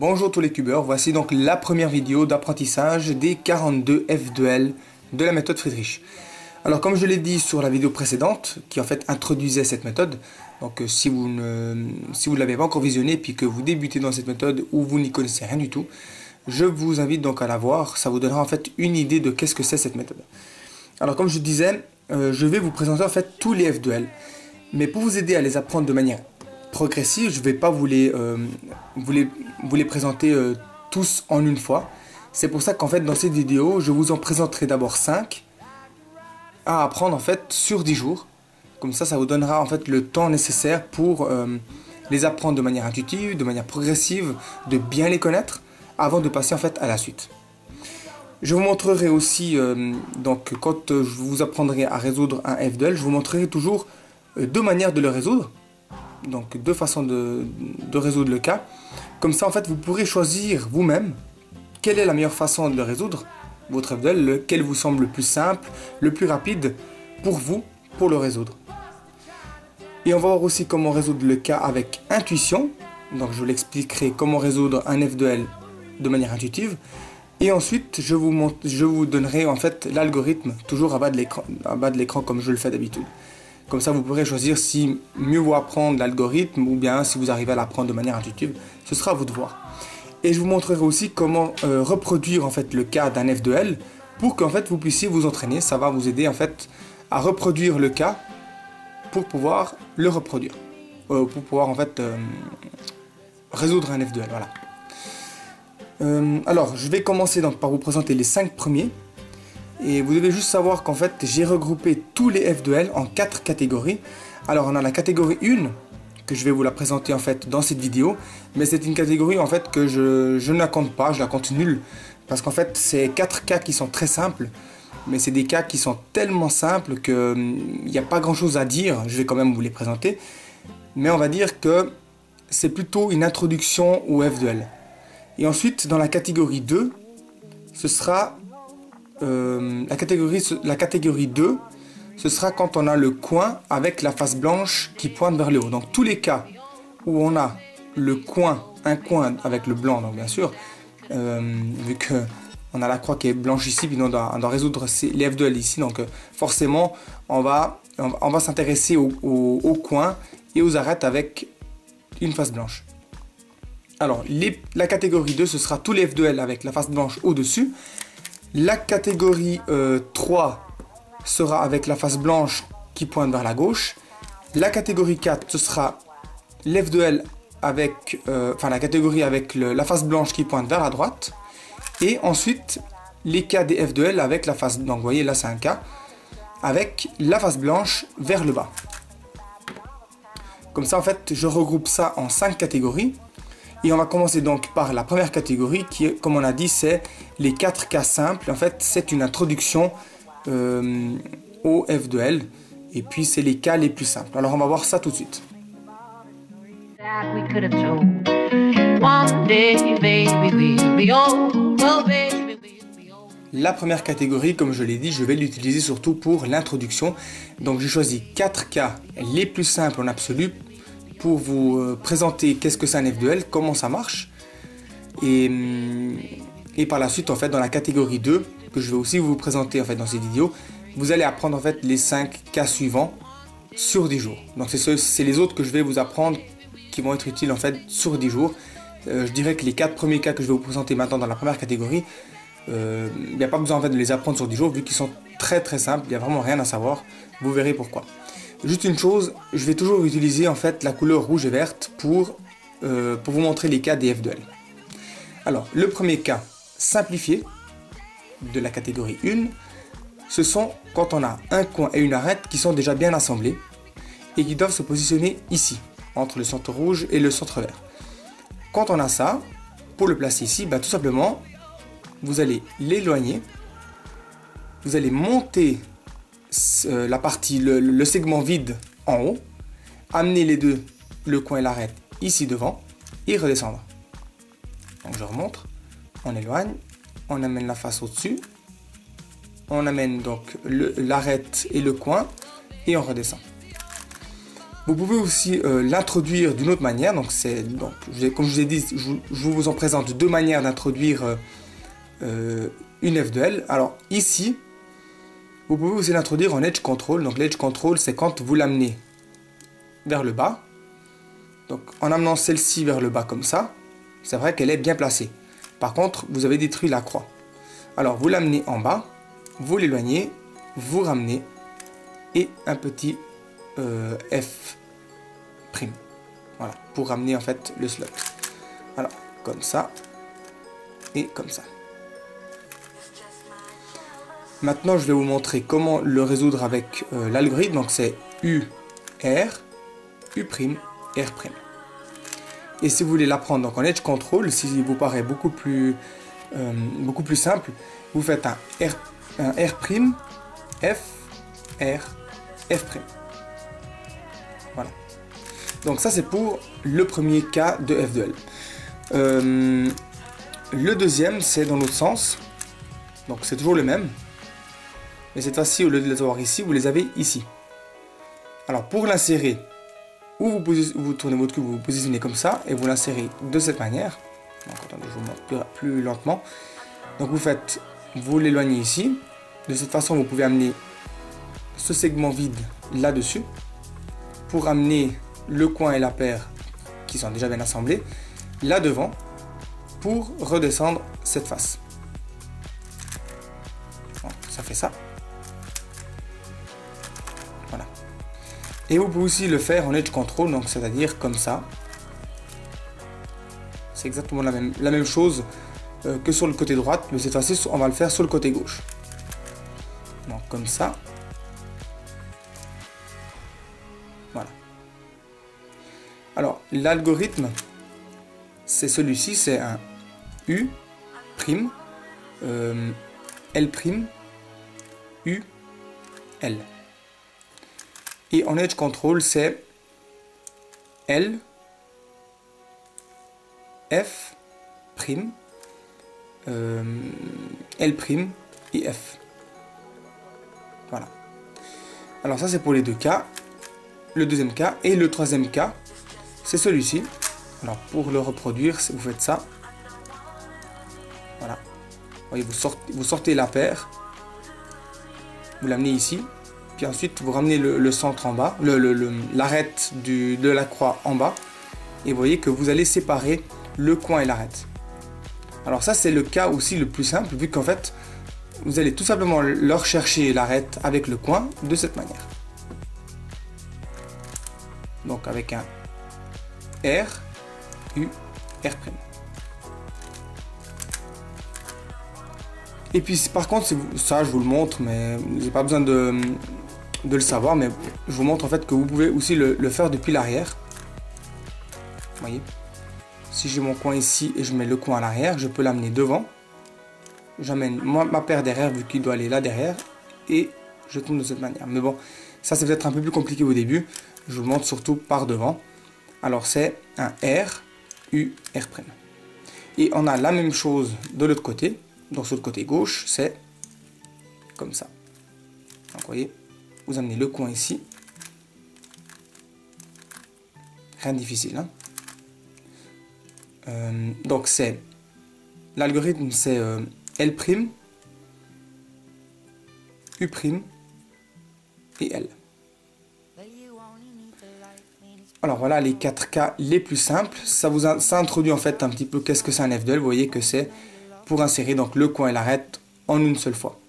Bonjour tous les cubeurs, voici donc la première vidéo d'apprentissage des 42 F2L de la méthode Friedrich. Alors comme je l'ai dit sur la vidéo précédente, qui en fait introduisait cette méthode, donc si vous ne l'avez pas encore visionné puis que vous débutez dans cette méthode ou vous n'y connaissez rien du tout, je vous invite donc à la voir, ça vous donnera en fait une idée de qu'est-ce que c'est cette méthode. Alors comme je disais, je vais vous présenter en fait tous les F2L, mais pour vous aider à les apprendre de manière progressive, je ne vais pas vous les présenter tous en une fois. C'est pour ça qu'en fait dans cette vidéo, je vous en présenterai d'abord 5 à apprendre en fait sur 10 jours. Comme ça vous donnera en fait le temps nécessaire pour les apprendre de manière intuitive, de manière progressive, de bien les connaître avant de passer en fait à la suite. Je vous montrerai aussi, donc quand je vous apprendrai à résoudre un F2L, je vous montrerai toujours deux manières de le résoudre. Donc deux façons de résoudre le cas. Comme ça en fait vous pourrez choisir vous-même quelle est la meilleure façon de le résoudre, votre F2L, lequel vous semble le plus simple, le plus rapide pour vous, pour le résoudre. Et on va voir aussi comment résoudre le cas avec intuition. Donc je vous l'expliquerai comment résoudre un F2L de manière intuitive. Et ensuite je vous donnerai en fait l'algorithme toujours à bas de l'écran comme je le fais d'habitude. Comme ça, vous pourrez choisir si mieux vaut apprendre l'algorithme ou bien si vous arrivez à l'apprendre de manière intuitive. Ce sera à vous de voir. Et je vous montrerai aussi comment reproduire en fait le cas d'un F2L pour qu'en fait vous puissiez vous entraîner. Ça va vous aider en fait à reproduire le cas pour pouvoir le reproduire, pour pouvoir en fait résoudre un F2L. Voilà. Alors, je vais commencer donc par vous présenter les 5 premiers. Et vous devez juste savoir qu'en fait j'ai regroupé tous les F2L en 4 catégories. Alors on a la catégorie 1 que je vais vous la présenter en fait dans cette vidéo, mais c'est une catégorie en fait que je ne la compte pas, je la compte nulle, parce qu'en fait c'est 4 cas qui sont très simples, mais c'est des cas qui sont tellement simples qu'il n'y a pas grand chose à dire. Je vais quand même vous les présenter, mais on va dire que c'est plutôt une introduction au F2L. Et ensuite dans la catégorie 2, ce sera la catégorie 2, ce sera quand on a le coin avec la face blanche qui pointe vers le haut. Donc tous les cas où on a le coin, un coin avec le blanc, donc bien sûr, vu que on a la croix qui est blanche ici, puis on doit résoudre les F2L ici, donc forcément on va s'intéresser au coin et aux arêtes avec une face blanche. Alors la catégorie 2, ce sera tous les F2L avec la face blanche au-dessus. La catégorie 3 sera avec la face blanche qui pointe vers la gauche. La catégorie 4, ce sera l'F2L avec, la catégorie avec la face blanche qui pointe vers la droite. Et ensuite, les cas des F2L avec la face, donc vous voyez là c'est un cas, avec la face blanche vers le bas. Comme ça en fait, je regroupe ça en 5 catégories. Et on va commencer donc par la première catégorie qui est, comme on a dit, c'est les 4 cas simples. En fait, c'est une introduction au F2L. Et puis, c'est les cas les plus simples. Alors, on va voir ça tout de suite. La première catégorie, comme je l'ai dit, je vais l'utiliser surtout pour l'introduction. Donc, j'ai choisi 4 cas les plus simples en absolu pour vous présenter qu'est-ce que c'est un F2L, comment ça marche. Et par la suite, en fait, dans la catégorie 2, que je vais aussi vous présenter en fait dans cette vidéo, vous allez apprendre en fait les 5 cas suivants sur 10 jours. Donc c'est les autres que je vais vous apprendre qui vont être utiles en fait sur 10 jours. Je dirais que les 4 premiers cas que je vais vous présenter maintenant dans la première catégorie, il n'y a pas besoin en fait de les apprendre sur 10 jours vu qu'ils sont très simples, il n'y a vraiment rien à savoir. Vous verrez pourquoi. Juste une chose, je vais toujours utiliser en fait la couleur rouge et verte pour vous montrer les cas des F2L. Alors, le premier cas simplifié de la catégorie 1, ce sont quand on a un coin et une arête qui sont déjà bien assemblés et qui doivent se positionner ici, entre le centre rouge et le centre vert. Quand on a ça, pour le placer ici, tout simplement, vous allez l'éloigner, vous allez monter la partie, le segment vide en haut, amener les deux, le coin et l'arête ici devant et redescendre. Donc je remonte, on éloigne, on amène la face au-dessus, on amène donc l'arête et le coin et on redescend. Vous pouvez aussi l'introduire d'une autre manière. Donc, comme je vous ai dit, je vous en présente deux manières d'introduire une F de L. Alors ici, vous pouvez aussi l'introduire en Edge Control. Donc l'Edge Control, c'est quand vous l'amenez vers le bas. Donc en amenant celle-ci vers le bas comme ça, c'est vrai qu'elle est bien placée. Par contre, vous avez détruit la croix. Alors vous l'amenez en bas, vous l'éloignez, vous ramenez et un petit F'. Voilà, pour ramener en fait le slot. Alors, comme ça et comme ça. Maintenant, je vais vous montrer comment le résoudre avec l'algorithme. Donc, c'est U, R, U', R'. Et si vous voulez l'apprendre donc en Edge Control, si vous paraît beaucoup plus simple, vous faites un R', F, R, F'. Voilà. Donc ça c'est pour le premier cas de F de L. Le deuxième c'est dans l'autre sens. Donc c'est toujours le même. Mais cette fois-ci, au lieu de les avoir ici, vous les avez ici. Alors pour l'insérer, vous tournez votre cube, vous vous positionnez comme ça et vous l'insérez de cette manière. Donc attendez, je vous montre plus lentement. Donc vous l'éloignez ici. De cette façon, vous pouvez amener ce segment vide là-dessus pour amener le coin et la paire qui sont déjà bien assemblés là devant pour redescendre cette face. Bon, ça fait ça. Voilà. Et vous pouvez aussi le faire en Edge Control, donc c'est-à-dire comme ça. C'est exactement la même chose que sur le côté droit, mais cette fois-ci on va le faire sur le côté gauche. Donc comme ça. Voilà. Alors l'algorithme, c'est celui-ci, c'est un U', L', U, L. Et en Edge Control, c'est L, F', L' et F. Voilà. Alors ça c'est pour les deux cas. Le deuxième cas et le troisième cas, c'est celui-ci. Alors pour le reproduire, vous faites ça. Voilà. Vous voyez, vous sortez la paire. Vous l'amenez ici. Puis ensuite vous ramenez le centre en bas, l'arête de la croix en bas. Et vous voyez que vous allez séparer le coin et l'arête. Alors ça c'est le cas aussi le plus simple, vu qu'en fait vous allez tout simplement leur chercher l'arête avec le coin de cette manière. Donc avec un R, U, R'. Et puis par contre, ça je vous le montre, mais vous n'avez pas besoin de le savoir, mais je vous montre en fait que vous pouvez aussi le faire depuis l'arrière. Vous voyez, si j'ai mon coin ici et je mets le coin à l'arrière, je peux l'amener devant. J'amène ma paire derrière vu qu'il doit aller là derrière et je tourne de cette manière. Mais bon, ça c'est peut-être un peu plus compliqué au début. Je vous le montre surtout par devant. Alors c'est un R, U, R'. Et on a la même chose de l'autre côté. Donc sur le côté gauche, c'est comme ça. Donc vous voyez, vous amenez le coin ici. Rien de difficile, hein. Donc c'est l'algorithme, c'est L', U' et L. Alors voilà les 4 cas les plus simples. Ça introduit en fait un petit peu qu'est-ce que c'est un F de L. Vous voyez que c'est pour insérer donc le coin et l'arête en une seule fois.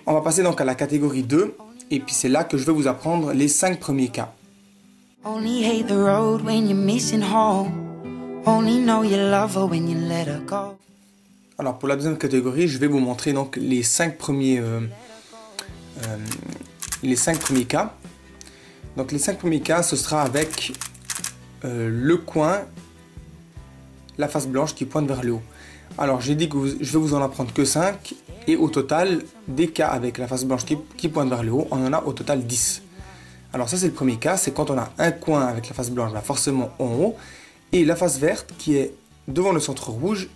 On va passer donc à la catégorie 2 et puis c'est là que je vais vous apprendre les 5 premiers cas. Alors pour la deuxième catégorie, je vais vous montrer donc les 5 premiers cas. Donc les 5 premiers cas, ce sera avec le coin, la face blanche qui pointe vers le haut. Alors j'ai dit que je vais vous en apprendre que 5 et au total des cas avec la face blanche qui pointe vers le haut, on en a au total 10. Alors ça c'est le premier cas, c'est quand on a un coin avec la face blanche là, forcément en haut et la face verte qui est devant le centre rouge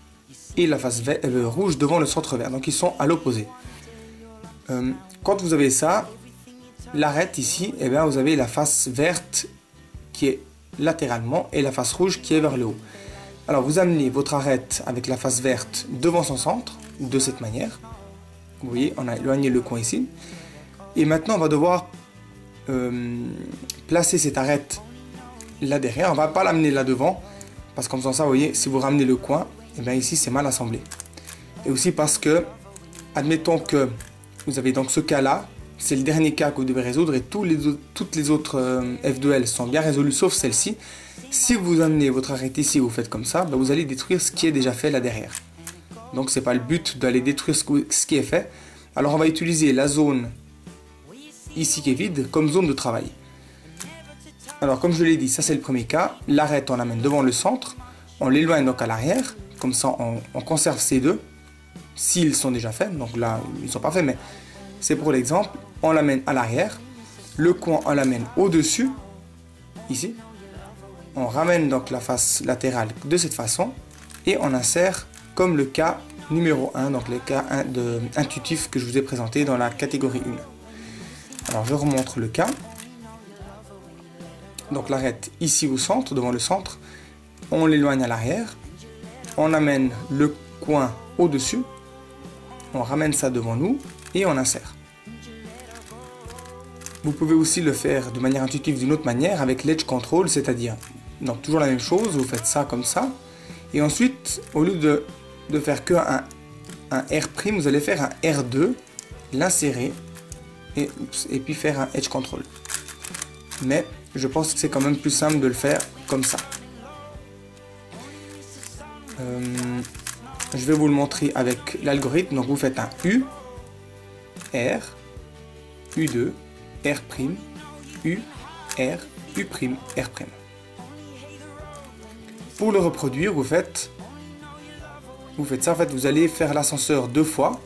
et la face rouge devant le centre vert, donc ils sont à l'opposé. Quand vous avez ça, l'arête ici, eh bien, vous avez la face verte qui est latéralement et la face rouge qui est vers le haut. Alors vous amenez votre arête avec la face verte devant son centre, de cette manière. Vous voyez, on a éloigné le coin ici. Et maintenant on va devoir placer cette arête là derrière. On ne va pas l'amener là devant, parce qu'en faisant ça, vous voyez, si vous ramenez le coin, et bien ici c'est mal assemblé. Et aussi parce que, admettons que vous avez donc ce cas là, c'est le dernier cas que vous devez résoudre, et toutes les autres F2L sont bien résolues sauf celle-ci. Si vous amenez votre arête ici, vous faites comme ça, ben vous allez détruire ce qui est déjà fait là derrière. Donc c'est pas le but d'aller détruire ce qui est fait. Alors on va utiliser la zone ici qui est vide comme zone de travail. Alors comme je l'ai dit, ça c'est le premier cas. L'arête on l'amène devant le centre, on l'éloigne donc à l'arrière, comme ça on conserve ces deux, s'ils sont déjà faits. Donc là ils ne sont pas faits, mais c'est pour l'exemple. On l'amène à l'arrière, le coin on l'amène au-dessus, ici. On ramène donc la face latérale de cette façon et on insère comme le cas numéro 1, donc le cas intuitif que je vous ai présenté dans la catégorie 1. Alors je remontre le cas. Donc l'arête ici au centre, devant le centre, on l'éloigne à l'arrière, on amène le coin au-dessus, on ramène ça devant nous et on insère. Vous pouvez aussi le faire de manière intuitive d'une autre manière avec l'edge control, c'est-à-dire donc toujours la même chose, vous faites ça comme ça, et ensuite au lieu de faire que un R', vous allez faire un R2, l'insérer et puis faire un edge control. Mais je pense que c'est quand même plus simple de le faire comme ça. Je vais vous le montrer avec l'algorithme. Donc vous faites un U, R, U2, R', U, R, U', R'. Pour le reproduire, vous faites ça. En fait, vous allez faire l'ascenseur 2 fois.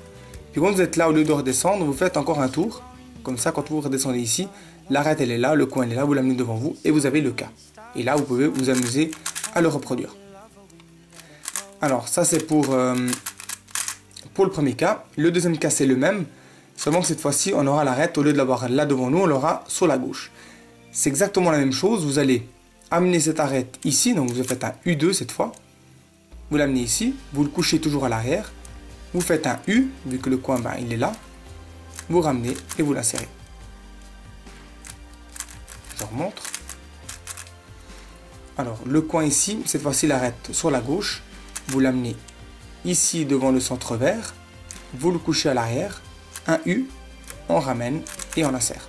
Puis quand vous êtes là, au lieu de redescendre, vous faites encore un tour. Comme ça, quand vous redescendez ici, l'arête elle est là, le coin elle est là, vous l'amenez devant vous et vous avez le cas. Et là, vous pouvez vous amuser à le reproduire. Alors, ça c'est pour le premier cas. Le deuxième cas, c'est le même. Seulement que cette fois-ci, on aura l'arête, au lieu de l'avoir là devant nous, on l'aura sur la gauche. C'est exactement la même chose. Vous allez amener cette arête ici, donc vous faites un U2 cette fois. Vous l'amenez ici, vous le couchez toujours à l'arrière. Vous faites un U, vu que le coin, ben, il est là. Vous ramenez et vous l'insérez. Je remontre. Alors, le coin ici, cette fois-ci, l'arête sur la gauche. Vous l'amenez ici devant le centre vert. Vous le couchez à l'arrière. Un U, on ramène et on insère.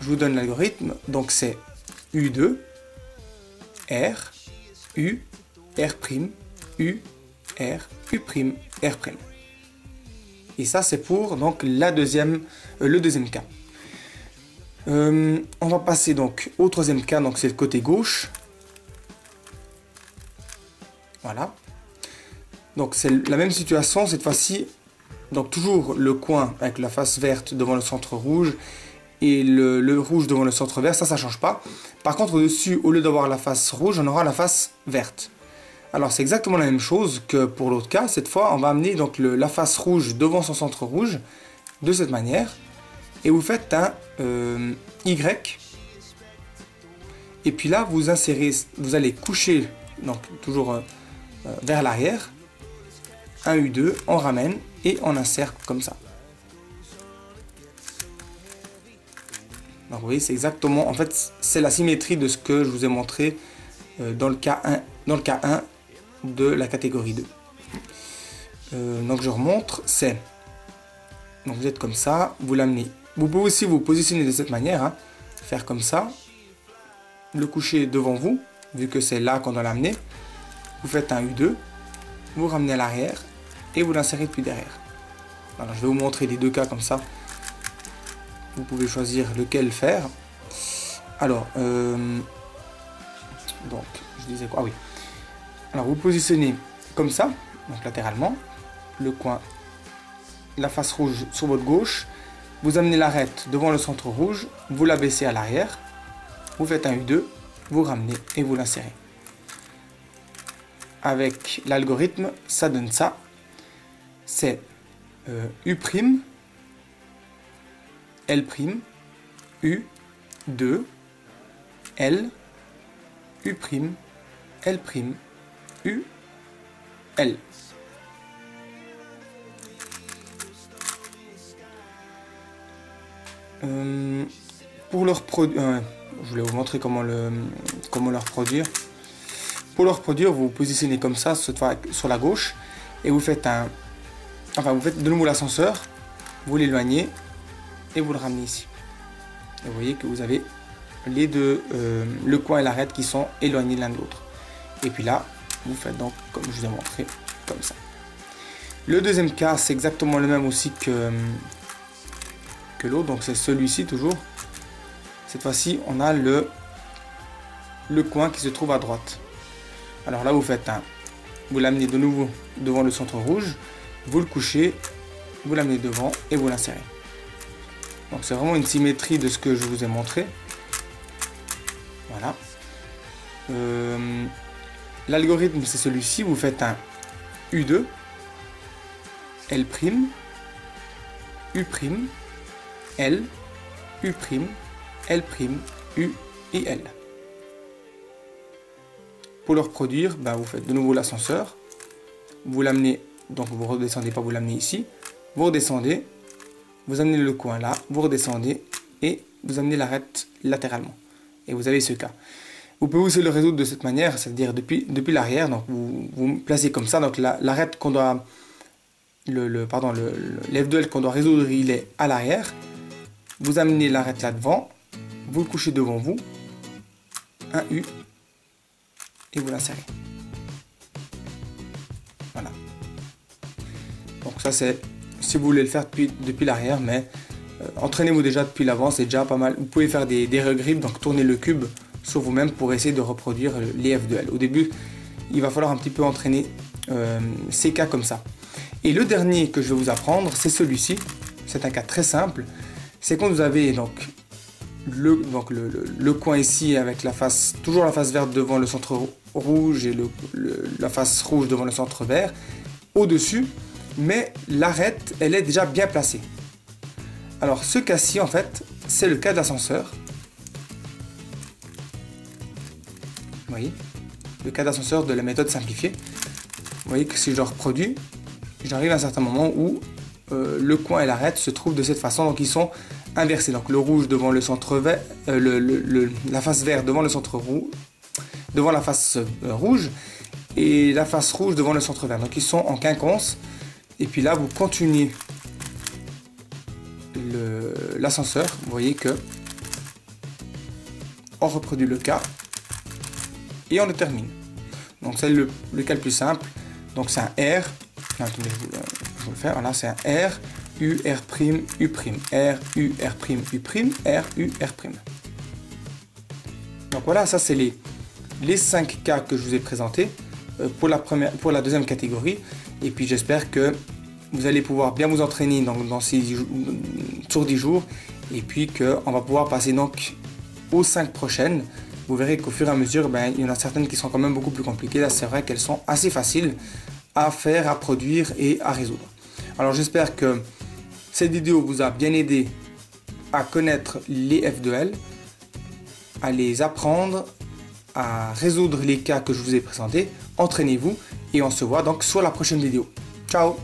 Je vous donne l'algorithme. Donc, c'est U2, R, U, R', U, R, U', R'. Et ça, c'est pour donc, le deuxième cas. On va passer donc au troisième cas, donc c'est le côté gauche. Voilà. Donc c'est la même situation, cette fois-ci. Donc toujours le coin avec la face verte devant le centre rouge et le rouge devant le centre vert, ça ne change pas. Par contre, au-dessus, au lieu d'avoir la face rouge, on aura la face verte. Alors c'est exactement la même chose que pour l'autre cas. Cette fois, on va amener donc la face rouge devant son centre rouge de cette manière. Et vous faites un Y. Et puis là, vous insérez, vous allez coucher, donc toujours vers l'arrière. Un U2, on ramène et on insère comme ça. Donc vous voyez, c'est exactement, en fait, c'est la symétrie de ce que je vous ai montré dans le cas 1 de la catégorie 2. Donc je remontre, donc vous êtes comme ça, vous l'amenez. Vous pouvez aussi vous positionner de cette manière, hein, faire comme ça, le coucher devant vous, vu que c'est là qu'on doit l'amener. Vous faites un U2, vous ramenez à l'arrière et vous l'insérez depuis derrière. Alors je vais vous montrer les deux cas comme ça. Vous pouvez choisir lequel faire. Alors, donc, je disais quoi? Ah oui. Alors, vous positionnez comme ça, donc latéralement, le coin, la face rouge sur votre gauche. Vous amenez l'arête devant le centre rouge, vous la baissez à l'arrière, vous faites un U2, vous ramenez et vous l'insérez. Avec l'algorithme, ça donne ça. C'est U', L', U, 2, L, U', L', U, L. Pour leur produire, je voulais vous montrer comment leur produire. Pour leur produire, vous vous positionnez comme ça, cette fois sur la gauche, et vous faites vous faites de nouveau l'ascenseur, vous l'éloignez et vous le ramenez ici. Et vous voyez que vous avez les deux, le coin et l'arête qui sont éloignés l'un de l'autre. Et puis là, vous faites donc comme je vous ai montré, comme ça. Le deuxième cas, c'est exactement le même aussi que l'autre, donc c'est celui-ci toujours. Cette fois-ci, on a le coin qui se trouve à droite. Alors là, vous faites vous l'amenez de nouveau devant le centre rouge, vous le couchez, vous l'amenez devant et vous l'insérez. Donc c'est vraiment une symétrie de ce que je vous ai montré. Voilà. L'algorithme, c'est celui-ci. Vous faites un U2, L', U', L, U', L', U et L. Pour le reproduire, vous faites de nouveau l'ascenseur. Vous l'amenez, donc vous redescendez pas, vous l'amenez ici. Vous redescendez, vous amenez le coin là, vous redescendez et vous amenez l'arête latéralement. Et vous avez ce cas. Vous pouvez aussi le résoudre de cette manière, c'est-à-dire depuis l'arrière. Donc vous placez comme ça. Donc l'arête qu'on doit, l'F2L qu'on doit résoudre, il est à l'arrière. Vous amenez l'arête là devant, vous le couchez devant vous, un U, et vous l'insérez. Voilà. Donc ça c'est si vous voulez le faire depuis l'arrière, mais entraînez-vous déjà depuis l'avant, c'est déjà pas mal. Vous pouvez faire des regrips, donc tourner le cube sur vous-même pour essayer de reproduire les F2L. Au début, il va falloir un petit peu entraîner ces cas comme ça. Et le dernier que je vais vous apprendre, c'est celui-ci. C'est un cas très simple. C'est quand vous avez donc le coin ici avec toujours la face verte devant le centre rouge et la face rouge devant le centre vert au-dessus, mais l'arête, elle est déjà bien placée. Alors ce cas-ci, en fait, c'est le cas d'ascenseur. Vous voyez, le cas d'ascenseur de la méthode simplifiée. Vous voyez que si je reproduis, j'arrive à un certain moment où le coin et l'arête se trouvent de cette façon, donc ils sont inversés. Donc le rouge devant le centre vert, la face verte devant le centre rouge, devant la face rouge, et la face rouge devant le centre vert. Donc ils sont en quinconce. Et puis là, vous continuez l'ascenseur. Vous voyez que on reproduit le cas et on le termine. Donc c'est le cas le plus simple. Donc c'est un R. Attendez, je vais le faire. Voilà, c'est un R, U, R', U', R, U, R', U', R, U, R'. Donc voilà, ça c'est les 5 cas que je vous ai présentés pour la deuxième catégorie. Et puis j'espère que vous allez pouvoir bien vous entraîner sur 10 jours. Et puis qu'on va pouvoir passer donc aux 5 prochaines. Vous verrez qu'au fur et à mesure, il y en a certaines qui sont quand même beaucoup plus compliquées. Là, c'est vrai qu'elles sont assez faciles à faire, à produire et à résoudre. Alors j'espère que cette vidéo vous a bien aidé à connaître les F2L, à les apprendre, à résoudre les cas que je vous ai présentés. Entraînez-vous et on se voit donc sur la prochaine vidéo. Ciao!